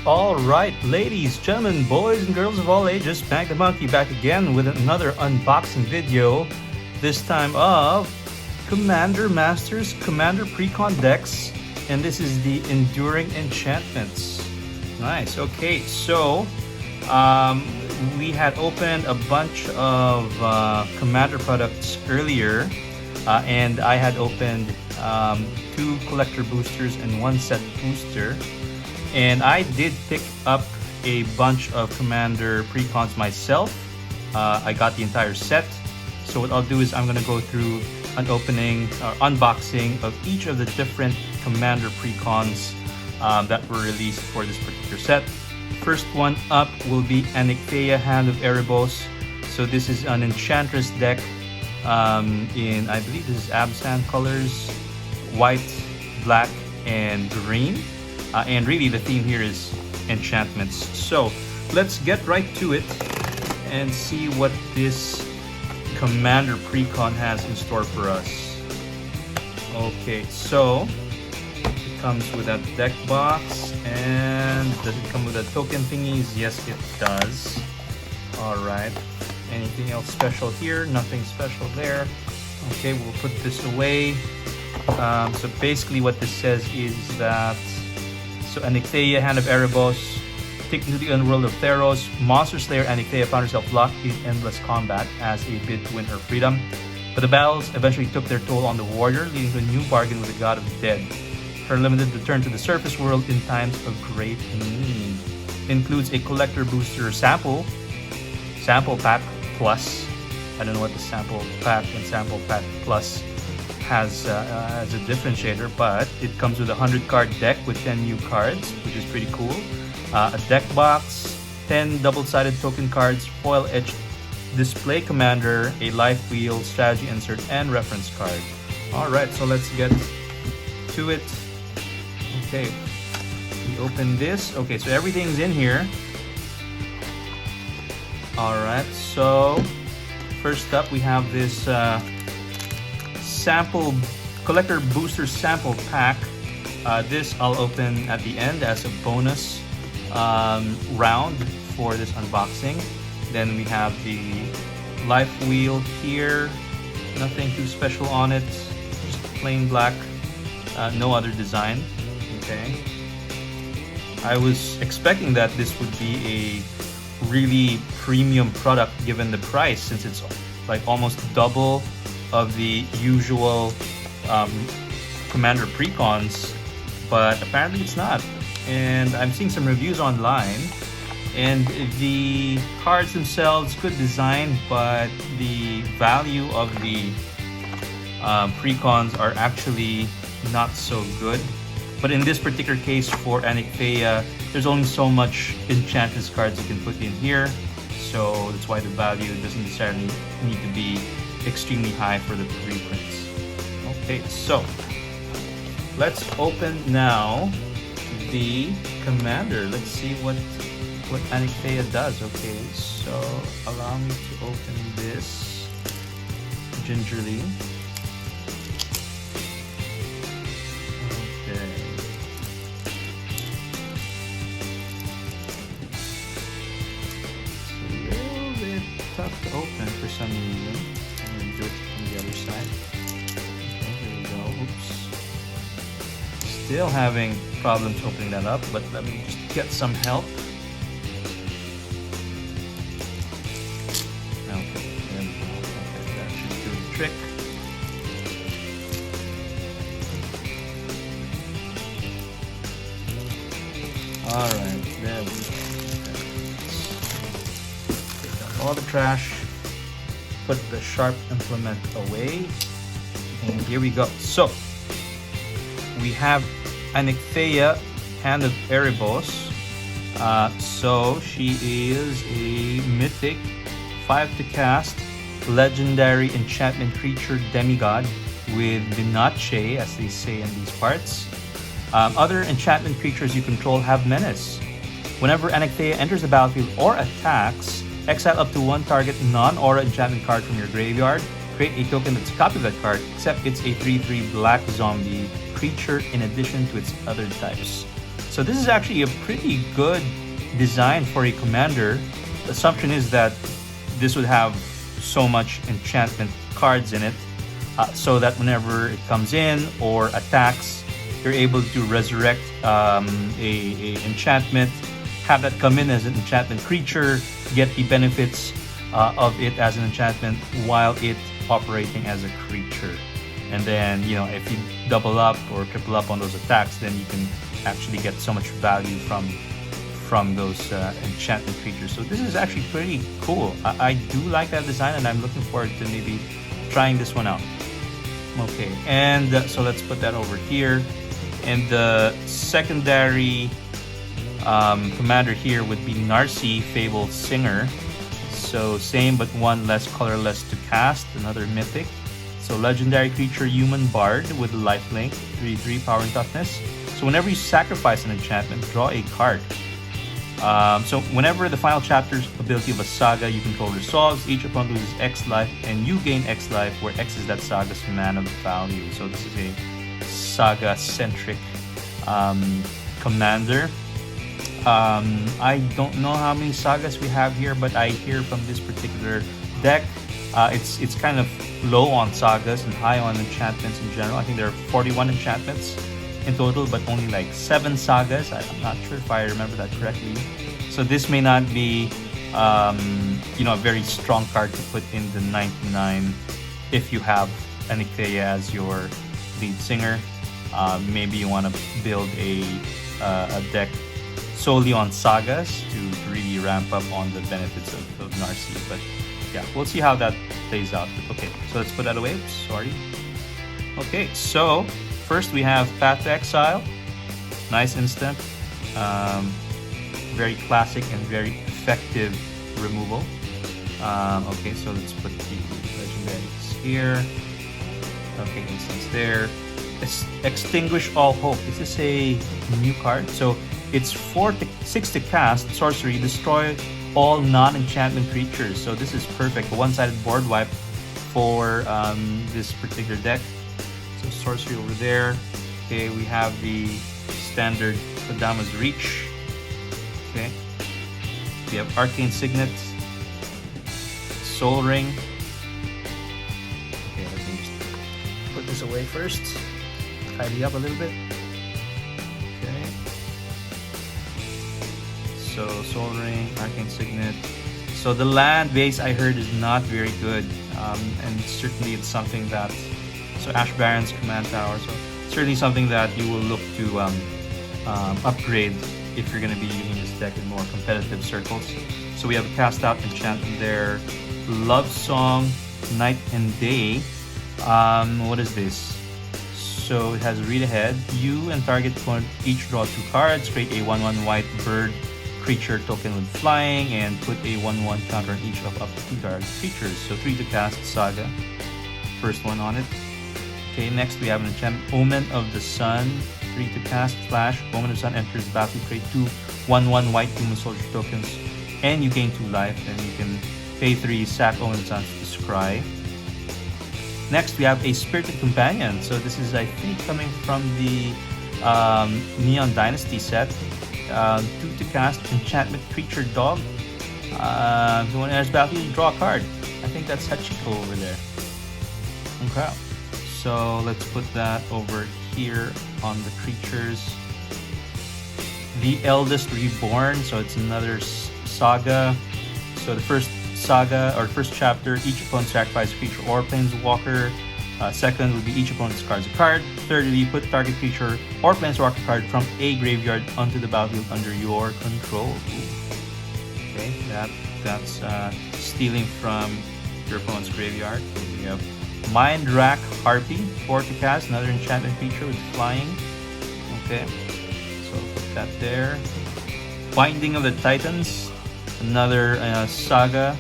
Alright, ladies, gentlemen, boys and girls of all ages, Spank the Monkey back again with another unboxing video. This time of Commander Masters Commander PRECON decks. And this is the Enduring Enchantments. Nice, okay, so we had opened a bunch of Commander products earlier. And I had opened 2 collector boosters and 1 set booster. And I did pick up a bunch of Commander PRECONs myself. I got the entire set. So what I'll do is I'm going to go through an opening or unboxing of each of the different Commander PRECONs that were released for this particular set. First one up will be ENCHANTMENTS Hand of Erebos. So this is an Enchantress deck in, I believe this is Abzan colors, white, black, and green. And really the theme here is enchantments. So let's get right to it and see what this Commander PRECON has in store for us. Okay, so it comes with a deck box, and does it come with a token thingies? Yes, it does. Alright, anything else special here? Nothing special there. Okay, we'll put this away. So basically what this says is that ENCHANTMENTS Hand of Erebos, take into the underworld of Theros. Monster Slayer ENCHANTMENTS found herself locked in endless combat as a bid to win her freedom. But the battles eventually took their toll on the warrior, leading to a new bargain with the god of the dead. Her limited return to the surface world in times of great need. Includes a collector booster sample pack plus. I don't know what the sample pack and sample pack plus has as a differentiator, but it comes with a 100 card deck with 10 new cards, which is pretty cool. A deck box, 10 double-sided token cards, foil etched display commander, a life wheel, strategy insert, and reference card. Alright, so let's get to it. Okay, we open this. Okay, so everything's in here. Alright, so first up we have this sample collector booster sample pack. This I'll open at the end as a bonus round for this unboxing. Then we have the life wheel here. Nothing too special on it, just plain black, no other design. Okay, I was expecting that this would be a really premium product given the price, since it's like almost double of the usual Commander PRECONs, but apparently it's not. And I'm seeing some reviews online, and the cards themselves, good design, but the value of the PRECONs are actually not so good. But in this particular case for ENCHANTMENTS, there's only so much Enchantress cards you can put in here, so that's why the value doesn't necessarily need to be extremely high for the reprints. Okay, so let's open now the Commander. Let's see what ENCHANTMENTS does. Okay, so allow me to open this gingerly. Okay. It's a little bit tough to open for some reason. Do it from the other side. Okay, here we go. Oops. Still having problems opening that up, but let me just get some help. Okay, there we go. Okay, that should do the trick. Alright, there we go. Take out all the trash. Put the sharp implement away, and here we go. So we have ENCHANTMENTS Hand of Erebos. So she is a mythic 5 to cast legendary enchantment creature demigod with Minache, as they say in these parts. Other enchantment creatures you control have menace. Whenever ENCHANTMENTS enters the battlefield or attacks, exile up to 1 target non-aura enchantment card from your graveyard. Create a token that's a copy of that card, except it's a 3/3 black zombie creature in addition to its other types. So this is actually a pretty good design for a commander. The assumption is that this would have so much enchantment cards in it, so that whenever it comes in or attacks, you're able to resurrect a enchantment, have that come in as an enchantment creature, get the benefits of it as an enchantment while it operating as a creature. And then, you know, if you double up or triple up on those attacks, then you can actually get so much value from those enchantment creatures. So this is actually pretty cool. I do like that design, and I'm looking forward to maybe trying this one out. Okay, and so let's put that over here. And the secondary commander here would be Narcy, Fabled Singer. So same, but one less colorless to cast, another mythic. So legendary creature, human bard with lifelink, 3/3 power and toughness. So whenever you sacrifice an enchantment, draw a card. So whenever the final chapter's ability of a saga you control resolves, each opponent loses X life and you gain X life, where X is that saga's mana value. So this is a saga-centric commander. I don't know how many sagas we have here, but I hear from this particular deck, it's kind of low on sagas and high on enchantments in general. I think there are 41 enchantments in total, but only like 7 sagas. I'm not sure if I remember that correctly. So this may not be, you know, a very strong card to put in the 99 if you have Anikthea as your lead singer. Maybe you want to build a deck solely on sagas to really ramp up on the benefits of Narcy. But yeah, we'll see how that plays out. Okay, so let's put that away. Oops, sorry. Okay, so first we have Path to Exile. Nice instant. Very classic and very effective removal. Okay, so let's put the legendaries here. Okay, instance there. Extinguish All Hope. This is a new card. So it's 6 to cast. Sorcery. Destroy all non-enchantment creatures. So this is perfect. A one-sided board wipe for this particular deck. So sorcery over there. Okay, we have the standard Kodama's Reach. Okay. We have Arcane Signet. Soul Ring. Okay, let me just put this away first. Tidy up a little bit. Okay. So Soul Ring, Arcane Signet. So the land base I heard is not very good, and certainly it's something that. So Ash Baron's Command Tower. So certainly something that you will look to upgrade if you're going to be using this deck in more competitive circles. So we have a cast out enchantment there. Love Song, Night and Day. What is this? So it has read ahead. You and target opponent each draw 2 cards, create a 1/1 white bird creature token with flying, and put a 1/1 counter on each of up to 2 target creatures. So 3 to cast Saga. First one on it. Okay, next we have an enchantment, Omen of the Sun. 3 to cast, flash. Omen of the Sun enters the battle, create 2 1/1 white human soldier tokens, and you gain 2 life. Then you can pay 3, sack Omen of the Sun to scry. Next, we have a Spirited Companion. So this is, I think, coming from the Neon Dynasty set. 2 to cast, enchantment creature dog. So when it enters battle, you draw a card. I think that's Hachiko over there. Okay. So let's put that over here on the creatures. The Eldest Reborn. So it's another saga. So the first saga or first chapter, each opponent sacrifices a creature or planeswalker. Second would be each opponent discards a card. Thirdly, put target creature or planeswalker card from a graveyard onto the battlefield under your control. Ooh. Okay, that's stealing from your opponent's graveyard. We have Mind Rack Harpy, 4 to cast, another enchantment creature with flying. Okay, so put that there. Binding of the Titans, another saga.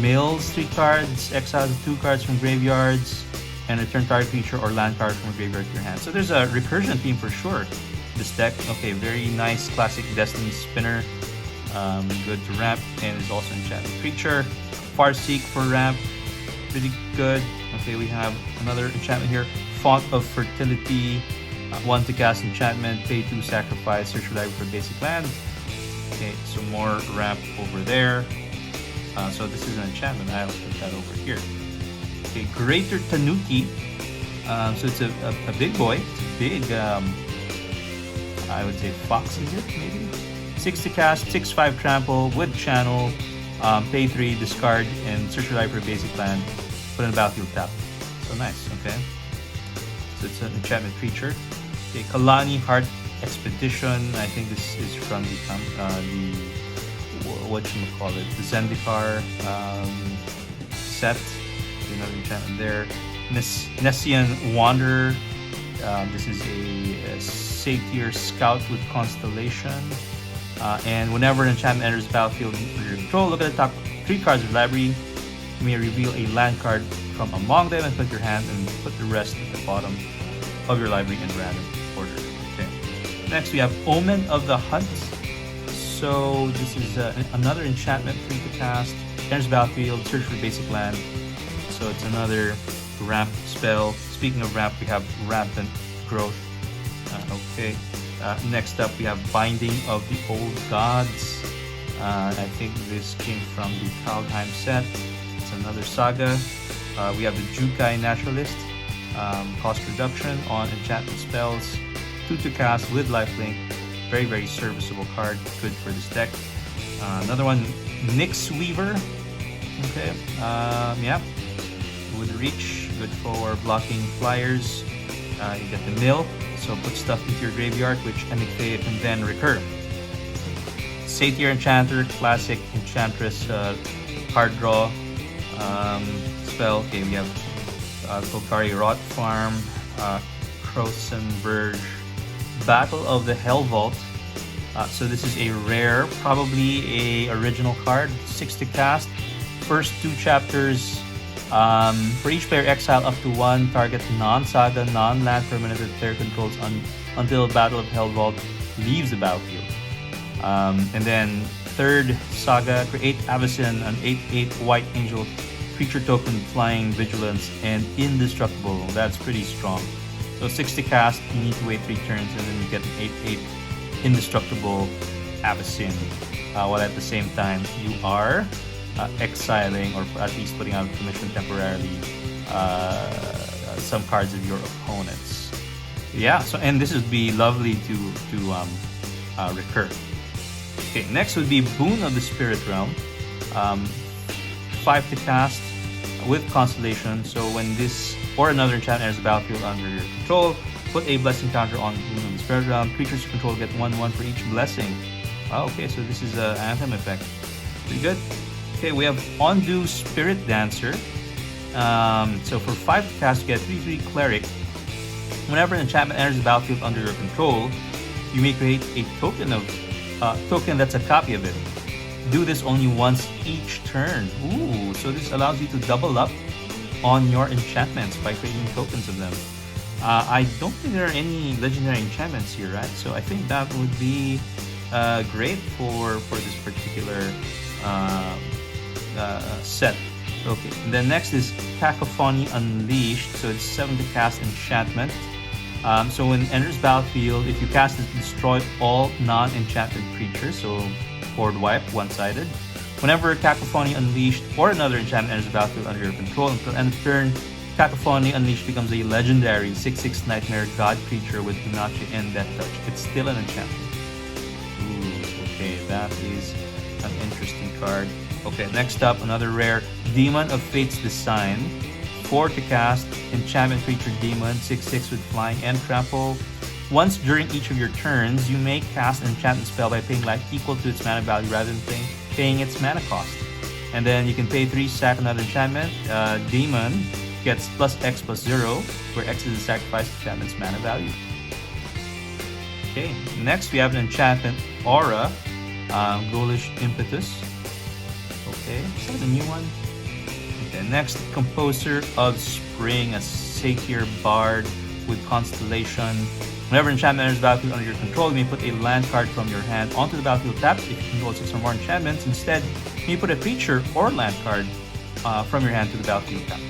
Mills, 3 cards, exile 2 cards from graveyards, and return target creature or land card from a graveyard to your hand. So there's a recursion theme for sure. This deck, okay, very nice classic Destiny Spinner. Good to ramp, and is also enchantment creature. Farseek for ramp, pretty good. Okay, we have another enchantment here, Font of Fertility. 1 to cast enchantment, pay 2, sacrifice, search your library for basic land. Okay, some more ramp over there. So this is an enchantment. I'll put that over here. Okay, Greater Tanuki. So it's a big boy. It's a big, I would say fox, is it? Maybe? 6 to cast, 6/5 trample with channel, pay 3, discard, and search your library for basic land. Put in the battlefield tap. So nice, okay. So it's an enchantment creature. Okay, Kalani Heart Expedition. I think this is from the whatchamacallit, the Zendikar set. Another enchantment there. Nessian Wanderer. This is a Satyr Scout with Constellation. And whenever an enchantment enters the battlefield under your control, look at the top 3 cards of the library. You may reveal a land card from among them and put your hand and put the rest at the bottom of your library in random order. Okay. Next we have Omen of the Hunt. So this is another enchantment, 3 to cast. Enters the battlefield, search for basic land. So it's another ramp spell. Speaking of ramp, we have Rampant Growth. Okay. Next up we have Binding of the Old Gods. I think this came from the Kaldheim set. It's another saga. We have the Jukai Naturalist. Cost reduction on enchantment spells. 2 to cast with lifelink. Very, very serviceable card. Good for this deck. Another one, Nyx Weaver. Okay. Yeah. With reach. Good for blocking flyers. You get the mill. So put stuff into your graveyard, which Annikthea can then recur. Satyr Enchanter, classic Enchantress card draw spell. Okay, we have Golgari Rot Farm, Croson Verge, Battle of the Hell Vault. So this is a rare, probably a original card, 6 to cast. First 2 chapters. For each player, exile up to 1 target non-saga, non-land permanent that player controls until Battle of Hell Vault leaves the battlefield. And then third saga, create Abzan, an 8/8 white angel creature token, flying, vigilance, and indestructible. That's pretty strong. So 6 to cast, you need to wait 3 turns, and then you get an 8/8 indestructible Abzan. While at the same time, you are exiling, or at least putting out of commission temporarily, some cards of your opponents. Yeah. So, and this would be lovely to recur. Okay. Next would be Boon of the Spirit Realm. 5 to cast with Constellation. So when this or another enchantment enters the battlefield under your control, put a blessing counter on Boon of the Spirit Realm. Creatures you control get 1/1 for each blessing. Wow, okay, so this is an Anthem effect. Pretty good. Okay, we have Ondu Spirit Dancer. So for 5 to cast, you get 3/3 Cleric. Whenever an enchantment enters the battlefield under your control, you may create a token that's a copy of it. Do this only once each turn. Ooh, so this allows you to double up on your enchantments by creating tokens of them. I don't think there are any legendary enchantments here, right? So I think that would be great for this particular set. Okay, and then next is Cacophony Unleashed. So it's 7 to cast enchantment. So when it enters battlefield, if you cast it, destroy all non-enchanted creatures. So board wipe, one-sided. Whenever Cacophony Unleashed or another enchantment enters the battlefield under your control, until end of turn, Cacophony Unleashed becomes a legendary 6/6 Nightmare God creature with Panache and Death Touch. It's still an enchantment. Ooh, okay, that is an interesting card. Okay, next up, another rare, Demon of Fate's Design. 4 to cast, enchantment creature demon, 6/6 with flying and trample. Once during each of your turns, you may cast an enchantment spell by paying life equal to its mana value rather than paying its mana cost. And then you can pay 3, sack another enchantment. Demon gets +X+0, where X is the sacrifice enchantment's mana value. Okay, next we have an enchantment Aura, Ghoulish Impetus. Okay, is that a new one? Okay, next, Composer of Spring, a Satyr Bard with Constellation. Whenever enchantment enters the battlefield under your control, you may put a land card from your hand onto the battlefield tapped. If you control 6 or more enchantments, instead, you may put a creature or land card from your hand to the battlefield tapped.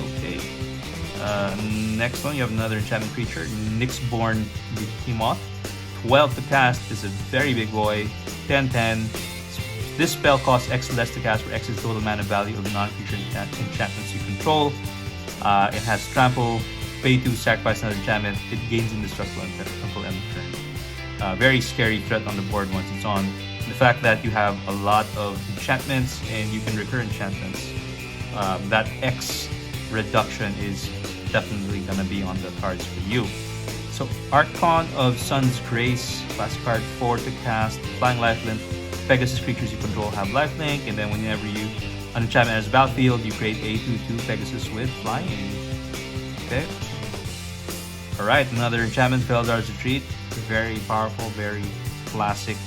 Okay. next one, you have another enchantment creature, Nyxborn Behemoth. 12 to cast, is a very big boy. 10/10. This spell costs X less to cast for X is the total mana value of the non-creature enchantments you control. It has trample, pay 2, sacrifice another enchantment. It gains indestructible until end of turn. Very scary threat on the board once it's on. The fact that you have a lot of enchantments and you can recur enchantments, that X reduction is definitely gonna be on the cards for you. So Archon of Sun's Grace, classic card, 4 to cast, flying lifelink. Pegasus creatures you control have lifelink, and then whenever you an enchantment enters battlefield, you create a 2/2 Pegasus with flying. Okay. Alright, another enchantment, Feldar's Retreat. Very powerful, very classic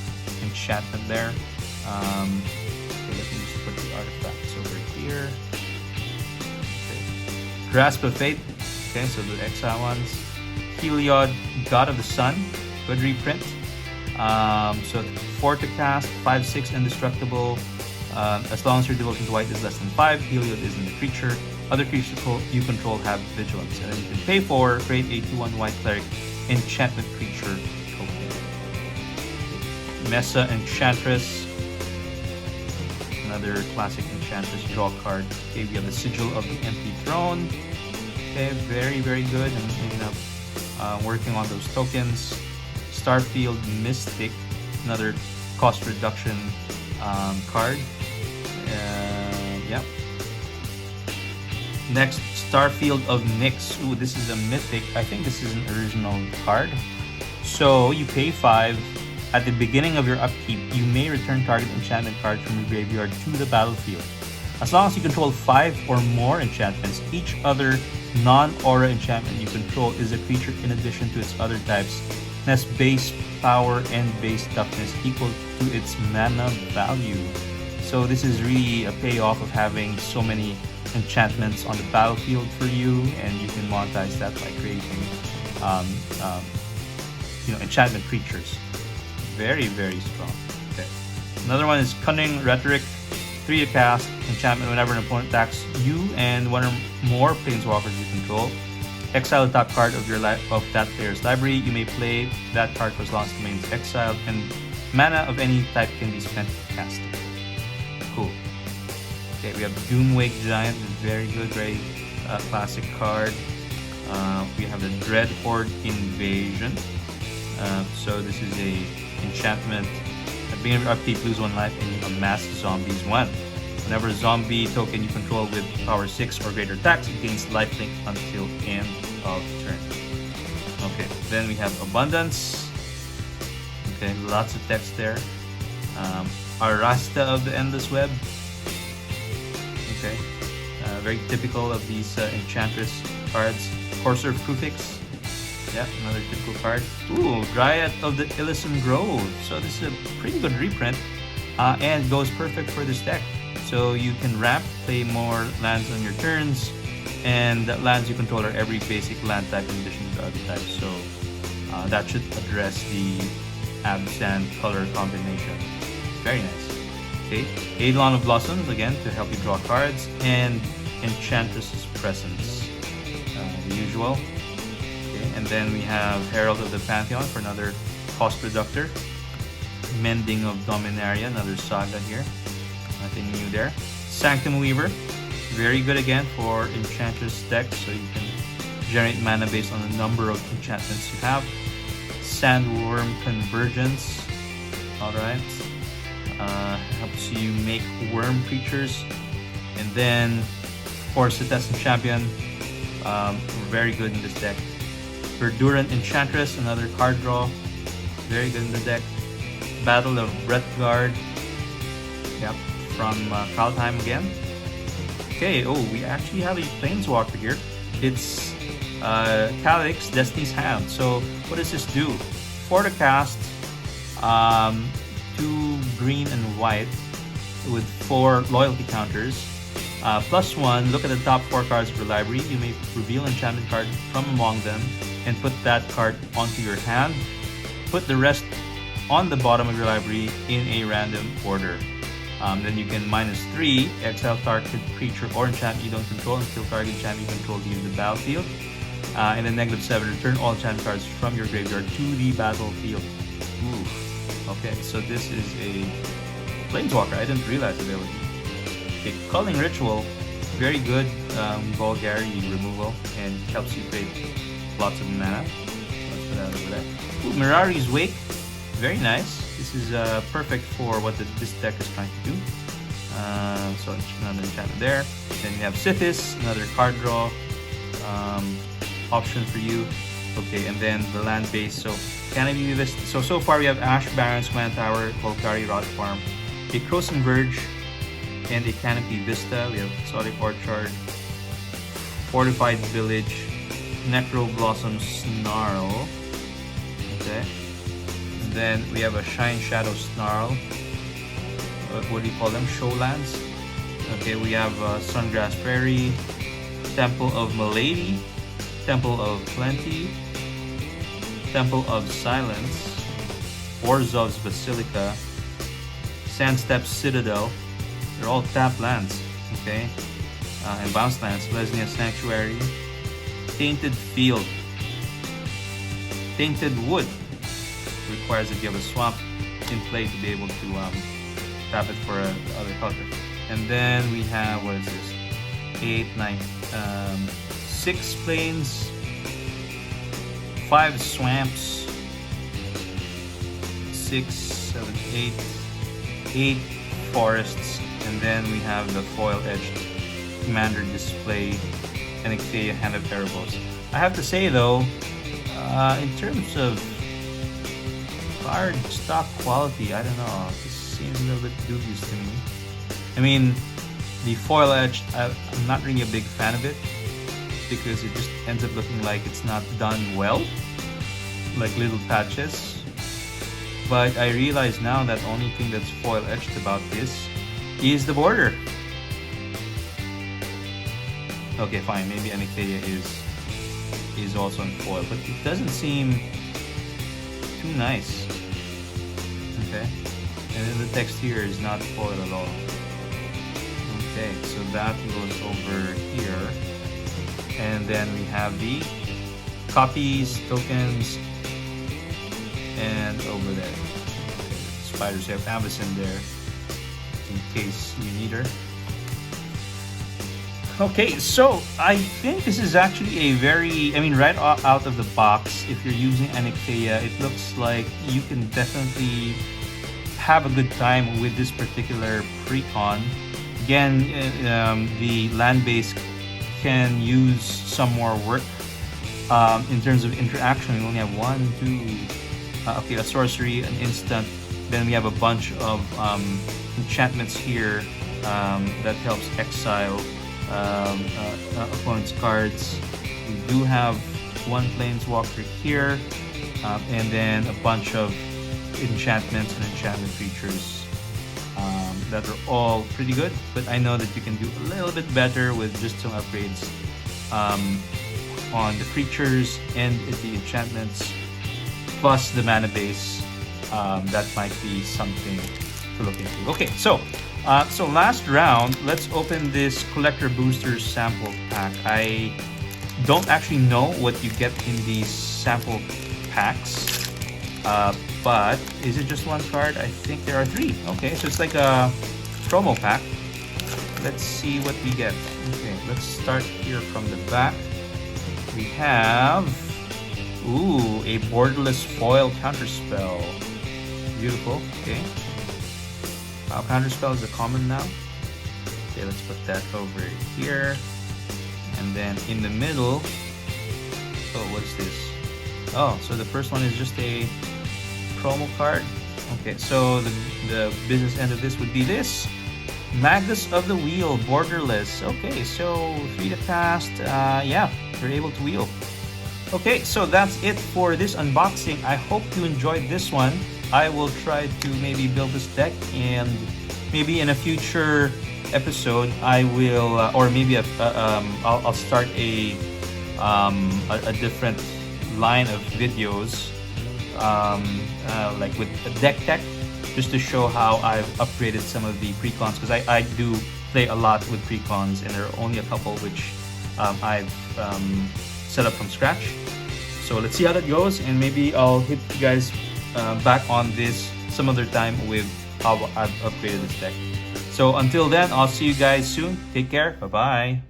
enchantment there. Okay, let me just put the artifacts over here. Okay. Grasp of Fate. Okay, so the exile ones. Heliod, God of the Sun. Good reprint. So 4 to cast, 5/6 indestructible. As long as your devotion to white is less than 5, Heliod isn't a creature. Other creatures you control have vigilance. And then you can pay for, create a 2/1 white cleric enchantment creature token. Mesa Enchantress. Another classic Enchantress draw card. Okay, we have the Sigil of the Empty Throne. Okay, very, very good in working on those tokens. Starfield Mystic, another cost reduction card. Yep. Next, Starfield of Nyx. Ooh, this is a mythic. I think this is an original card. So you pay 5. At the beginning of your upkeep, you may return target enchantment card from your graveyard to the battlefield. As long as you control 5 or more enchantments, each other non-aura enchantment you control is a creature in addition to its other types, and has base power and base toughness equal to its mana value. So this is really a payoff of having so many enchantments on the battlefield for you, and you can monetize that by creating enchantment creatures. Very, very strong. Okay. Another one is Cunning Rhetoric. 3 to cast, enchantment whenever an opponent attacks you and one or more planeswalkers you control. Exile the top card of that player's library. You may play that card for as long as it remains exiled, and mana of any type can be spent to cast it. Cool. Okay, we have Doomwake Giant, very good, very classic card. We have the Dread Horde Invasion. So this is a enchantment. At the beginning of your upkeep, lose 1 life and you amass zombies 1. Whenever a zombie token you control with power 6 or greater attacks, it gains lifelink until end of turn. Okay, then we have Abundance. Okay, lots of text there. Arasta of the Endless Web. Okay, very typical of these Enchantress cards. Courser of Krufix. Yeah, another typical card. Ooh, Dryad of the Elysian Grove. So this is a pretty good reprint, and goes perfect for this deck. So you can ramp, play more lands on your turns, and the lands you control are every basic land type in addition to other types. So that should address the Abzan color combination. Very nice. Okay, Eidolon of Blossoms, again, to help you draw cards, and Enchantress's Presence, the usual. And then we have Herald of the Pantheon for another cost reductor. Mending of Dominaria, another saga here. Nothing new there. Sanctum Weaver, very good again for Enchantress decks, so you can generate mana based on the number of enchantments you have. Sandworm Convergence, alright. Helps you make worm creatures. And then, of course, the Testing Champion, very good in this deck. Verdurant Enchantress, another card draw, very good in the deck. Battle of Breathguard, yep, from Kaldheim again. Okay, oh, we actually have a Planeswalker here. It's Calyx, Destiny's Hand. So what does this do? 4 to cast, 2 green and white with 4 loyalty counters. +1, look at the top 4 cards of your library. You may reveal an enchantment card from among them and put that card onto your hand. Put the rest on the bottom of your library in a random order. Then you can -3, exile target creature or enchantment you don't control until target enchantment you control leaves the battlefield. And then -7, return all enchantment cards from your graveyard to the battlefield. Ooh. Okay, so this is a Planeswalker. I didn't realize that there would be. Okay, Culling Ritual, very good vulgarity removal and helps you create lots of mana. Let's put that over there. Ooh, Mirari's Wake, very nice. This is perfect for what this deck is trying to do. So another enchantment there. Then we have Sithis, another card draw option for you. Okay, and then the land base. So Canopy Vista. So far we have Ash Barrens, Command Tower, Volcari, Rot Farm, a Croson Verge, and a Canopy Vista. We have Exotic Orchard, Fortified Village, Necro Blossom Snarl. Okay. And then we have a Shine Shadow Snarl. What do you call them? Showlands. Okay, we have Sungrass Prairie, Temple of Milady, Temple of Plenty, Temple of Silence, Orzhov's Basilica, Sandstep Citadel. They're all tap lands, okay? And bounce lands. Lesnia Sanctuary, Tainted Field, Tainted Wood. Requires that you have a swamp in play to be able to tap it for other color. And then we have, what is this? 8, 9, 6 plains, 5 swamps, 6, 7, 8 forests, and then we have the foil-edged Commander Display and Ixalia Hand of Erebos. I have to say though, in terms of card stock quality, I don't know, this seems a little bit dubious to me. I mean, the foil edged, I'm not really a big fan of it because it just ends up looking like it's not done well, like little patches. But I realize now that the only thing that's foil edged about this is the border. Okay, fine, maybe Ixalia is also in foil, but it doesn't seem too nice. Okay, and then the text here is not foil at all. Okay, so that goes over here, and then we have the copies, tokens, and over there. Spiders, you have Abzan there, in case you need her. Okay, so I think this is actually a very, I mean, right out of the box, if you're using Ixalia, it looks like you can definitely have a good time with this particular Precon. Again, the land base can use some more work in terms of interaction. We only have 1, 2, okay, a sorcery, an instant. Then we have a bunch of enchantments here that helps exile opponent's cards. We do have 1 planeswalker here, and then a bunch of enchantments and enchantment creatures that are all pretty good, but I know that you can do a little bit better with just some upgrades on the creatures and the enchantments, plus the mana base. That might be something to look into. Okay, so last round, let's open this Collector Boosters sample pack. I don't actually know what you get in these sample packs, but is it just 1 card? I think there are 3. Okay, so it's like a promo pack. Let's see what we get. Okay, let's start here from the back. We have, ooh, a borderless foil counterspell. Beautiful. Okay. Counterspell is a common now. Okay, let's put that over here. And then in the middle, oh, what's this? Oh, so the first one is just a promo card. Okay, so the business end of this would be this. Magus of the Wheel, borderless. Okay, so 3 to cast. Yeah, you're able to wheel. Okay, so that's it for this unboxing. I hope you enjoyed this one. I will try to maybe build this deck, and maybe in a future episode I will, or maybe I'll start a different line of videos, like with a deck tech, just to show how I've upgraded some of the precons, because I do play a lot with precons, and there are only a couple which I've set up from scratch. So let's see how that goes, and maybe I'll hit you guys back on this some other time with how I've upgraded this deck. So until then, I'll see you guys soon. Take care. Bye-bye.